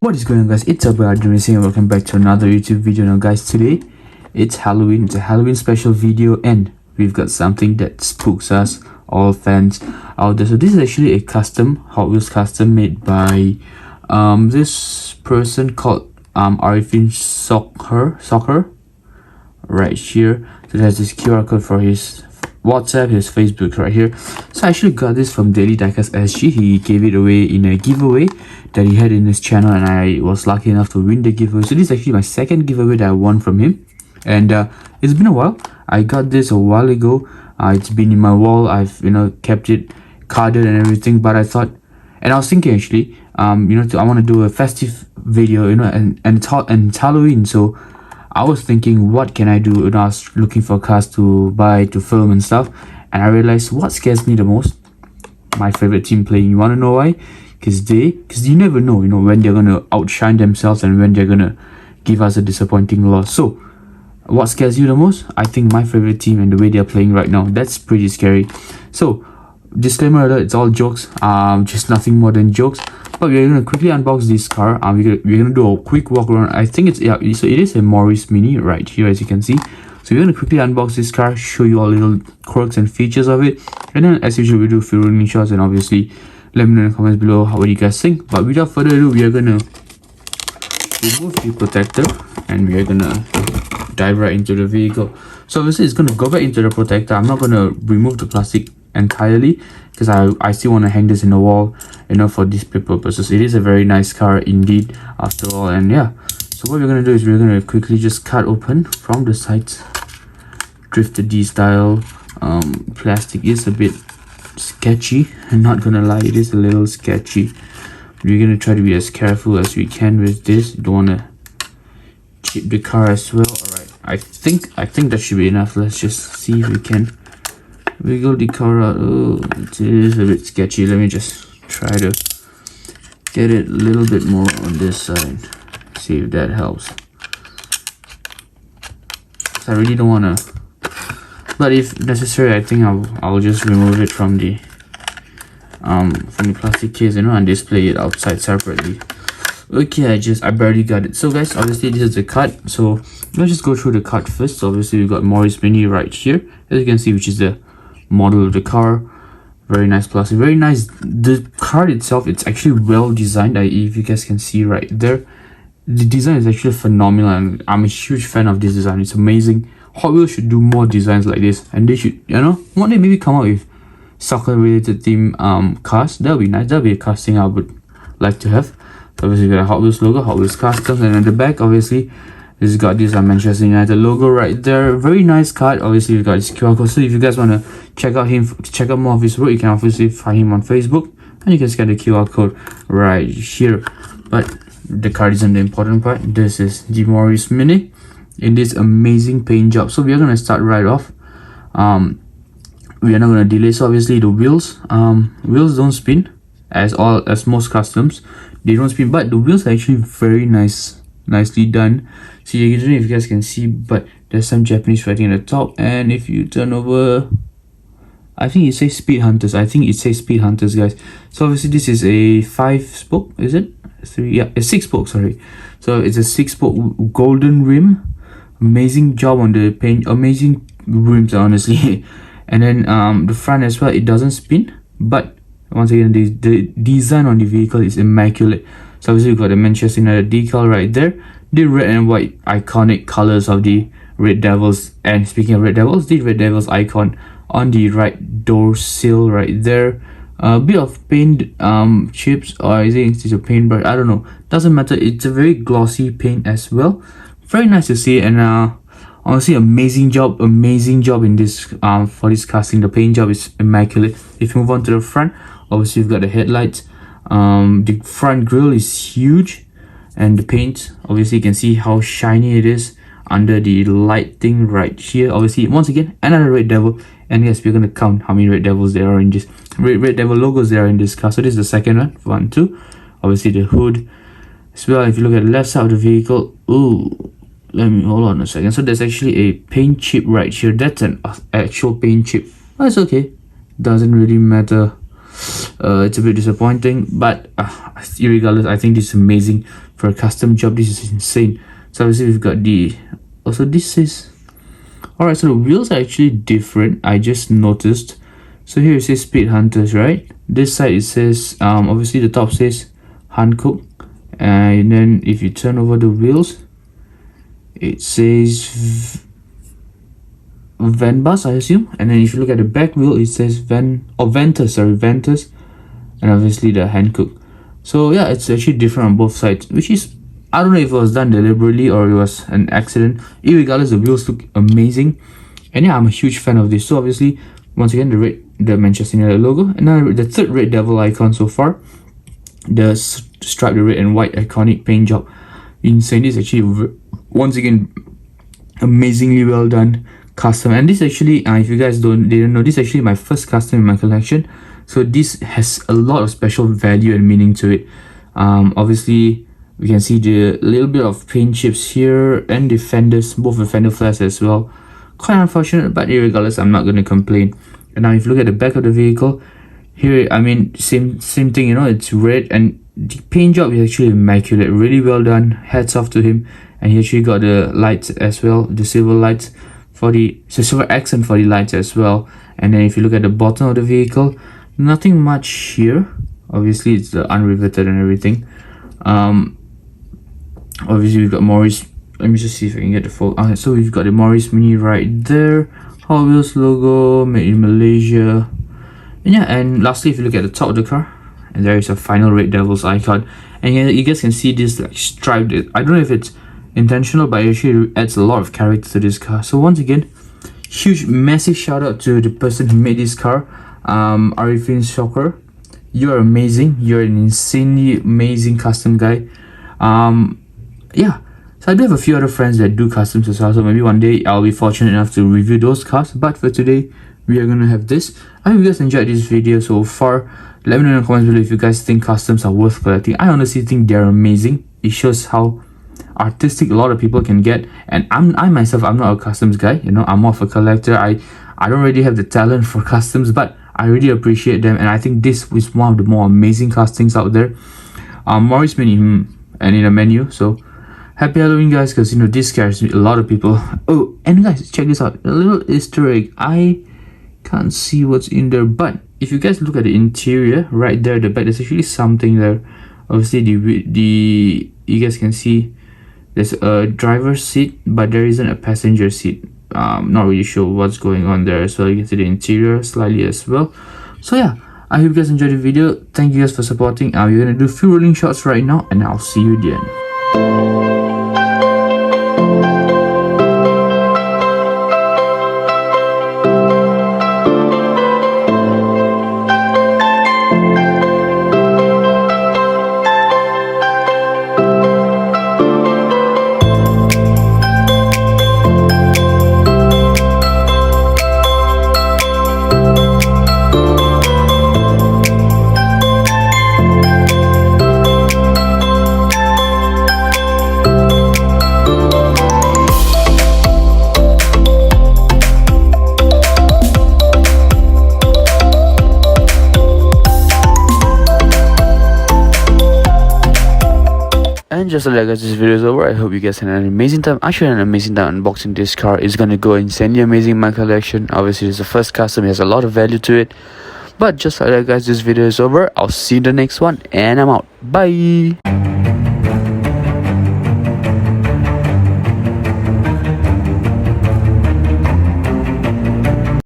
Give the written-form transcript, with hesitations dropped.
What is going on, guys? It's up RdnRacing and welcome back to another YouTube video. Now guys, today it's Halloween. It's a Halloween special video and we've got something that spooks us, all fans out there. So this is actually a custom Hot Wheels custom made by this person called Soccer right here. So there's this QR code for his WhatsApp, his Facebook right here. So I actually got this from Daily Diecast SG. He gave it away in a giveaway that he had in his channel and I was lucky enough to win the giveaway. So this is actually my second giveaway that I won from him, and it's been a while. I got this a while ago. It's been in my wall. I've kept it carded and everything, but I thought, and I was thinking actually I want to do a festive video, and it's Halloween, so I was thinking, what can I do? I was looking for cars to buy, to film and stuff, and I realized what scares me the most: my favorite team playing. You want to know why? Because you never know, when they're gonna outshine themselves and when they're gonna give us a disappointing loss. So, what scares you the most? I think my favorite team and the way they're playing right now. That's pretty scary. So, disclaimer alert: it's all jokes. Just nothing more than jokes. But we're gonna quickly unbox this car. We're gonna do a quick walk around. I think so it is a Morris Mini right here, as you can see. So we're gonna quickly unbox this car, show you all little quirks and features of it, and then as usual we do a few running shots, and obviously let me know in the comments below what you guys think. But without further ado, we are gonna remove the protector and we are gonna dive right into the vehicle. So obviously it's gonna go back into the protector. I'm not gonna remove the plastic entirely because I still want to hang this in the wall, for display purposes. It is a very nice car indeed after all. And yeah, so what we're gonna do is we're gonna quickly just cut open from the sides. Drifted D style. Plastic is a bit sketchy, I'm not gonna lie, it is a little sketchy. We're gonna try to be as careful as we can with this. Don't want to chip the car as well. All right, I think that should be enough. Let's just see if we can wiggle the car out. Oh, it is a bit sketchy. Let me just try to get it a little bit more on this side, see if that helps. So I really don't want to, but if necessary, I think I'll just remove it from the plastic case, and display it outside separately. Okay, I barely got it. So guys, obviously this is the cut. So let's just go through the cut first. So obviously we got Morris Mini right here, as you can see, which is the model of the car. Very nice plastic, very nice. The car itself, it's actually well designed. If you guys can see right there, the design is actually phenomenal and I'm a huge fan of this design. It's amazing. Hot Wheels should do more designs like this, and they should, one day maybe come out with soccer related theme cars. That'll be nice. That'll be a casting I would like to have. So obviously we got a Hot Wheels logo, Hot Wheels customs, and at the back obviously it's got this Manchester United logo right there. Very nice card. Obviously we got this QR code, so if you guys want to check out more of his work, you can obviously find him on Facebook and you can scan the QR code right here. But the card isn't the important part. This is the Morris Mini in this amazing paint job. So we are going to start right off. We are not going to delay. So obviously the wheels don't spin as most customs. They don't spin, but the wheels are actually very nicely done. So you can, if you guys can see, but there's some Japanese writing at the top, and if you turn over, I think it says Speed Hunters. Guys. So obviously this is a 5-spoke, is it? A 6-spoke, sorry. So it's a 6-spoke golden rim. Amazing job on the paint, amazing rims honestly. And then the front as well, it doesn't spin, but once again the design on the vehicle is immaculate. So obviously we've got the Manchester United decal right there, the red and white iconic colors of the Red Devils. And speaking of Red Devils, the Red Devils icon on the right door sill right there. A bit of paint chips, or I think it's a paintbrush, I don't know, doesn't matter. It's a very glossy paint as well. Very nice to see, and honestly amazing job in this for this casting. The paint job is immaculate. If you move on to the front, obviously you've got the headlights. The front grille is huge, and the paint, obviously you can see how shiny it is under the lighting right here. Obviously once again another Red Devil, and yes, we're gonna count how many Red Devils there are in this Red Devil logos there are in this car. So this is the second one. 1, 2. Obviously the hood as well. If you look at the left side of the vehicle, let me hold on a second. So there's actually a paint chip right here. That's an actual paint chip. That's okay, doesn't really matter. It's a bit disappointing, but regardless, I think this is amazing for a custom job. This is insane. So obviously we've got the, also this is, all right, so the wheels are actually different. I just noticed. So here it says Speed Hunters, right? This side it says obviously the top says Hankook, and then if you turn over the wheels, it says Ventus, I assume. And then if you look at the back wheel, it says Ventus, and obviously the Hankook. So yeah, it's actually different on both sides, which is, I don't know if it was done deliberately or it was an accident. Irregardless, the wheels look amazing, and yeah, I'm a huge fan of this. So obviously, once again, the Manchester United logo, and now the third Red Devil icon so far, the striped red and white iconic paint job. Insane. This is actually once again amazingly well done custom, and this actually, if you guys didn't know, this is actually my first custom in my collection. So this has a lot of special value and meaning to it. Obviously we can see the little bit of paint chips here and the fenders, both the fender flares as well. Quite unfortunate, but regardless, I'm not going to complain. And now if you look at the back of the vehicle here, I mean, same thing, you know, it's red, and the paint job is actually immaculate, really well done. Hats off to him. And he actually got the lights as well, the silver lights for the silver accent for the lights as well. And then if you look at the bottom of the vehicle, nothing much here. Obviously it's the unriveted and everything. Obviously we've got Morris. Let me just see if I can get the full. So we've got the Morris Mini right there, Hot Wheels logo, made in Malaysia. And yeah, and lastly, if you look at the top of the car, and there is a final Red Devils icon, and you guys can see this like striped. I don't know if it's intentional, but it actually adds a lot of character to this car. So once again, huge massive shout out to the person who made this car, Arifin Shocker. You're amazing. You're an insanely amazing custom guy. Yeah, so I do have a few other friends that do customs as well, so maybe one day I'll be fortunate enough to review those cars. But for today, we are gonna have this. I hope you guys enjoyed this video so far. Let me know in the comments below if you guys think customs are worth collecting. I honestly think they're amazing. It shows how artistic a lot of people can get, and I myself, I'm not a customs guy, you know, I'm more of a collector. I don't really have the talent for customs, but I really appreciate them, and I think this is one of the more amazing castings out there. Morris Mini, and in a menu. So happy Halloween, guys, because you know this scares a lot of people. Oh, and guys, check this out, a little Easter egg. I can't see what's in there, but if you guys look at the interior right there at the back, there's actually something there. Obviously the you guys can see there's a driver's seat, but there isn't a passenger seat. Not really sure what's going on there as well. You can see the interior slightly as well. So yeah, I hope you guys enjoyed the video. Thank you guys for supporting. We're gonna do a few rolling shots right now, and I'll see you then. And just like guys, this video is over. I hope you guys had an amazing time. I actually had an amazing time unboxing this car. It's gonna go insanely amazing in my collection. Obviously it's the first custom, it has a lot of value to it. But just like that guys, this video is over. I'll see you in the next one, and I'm out. Bye.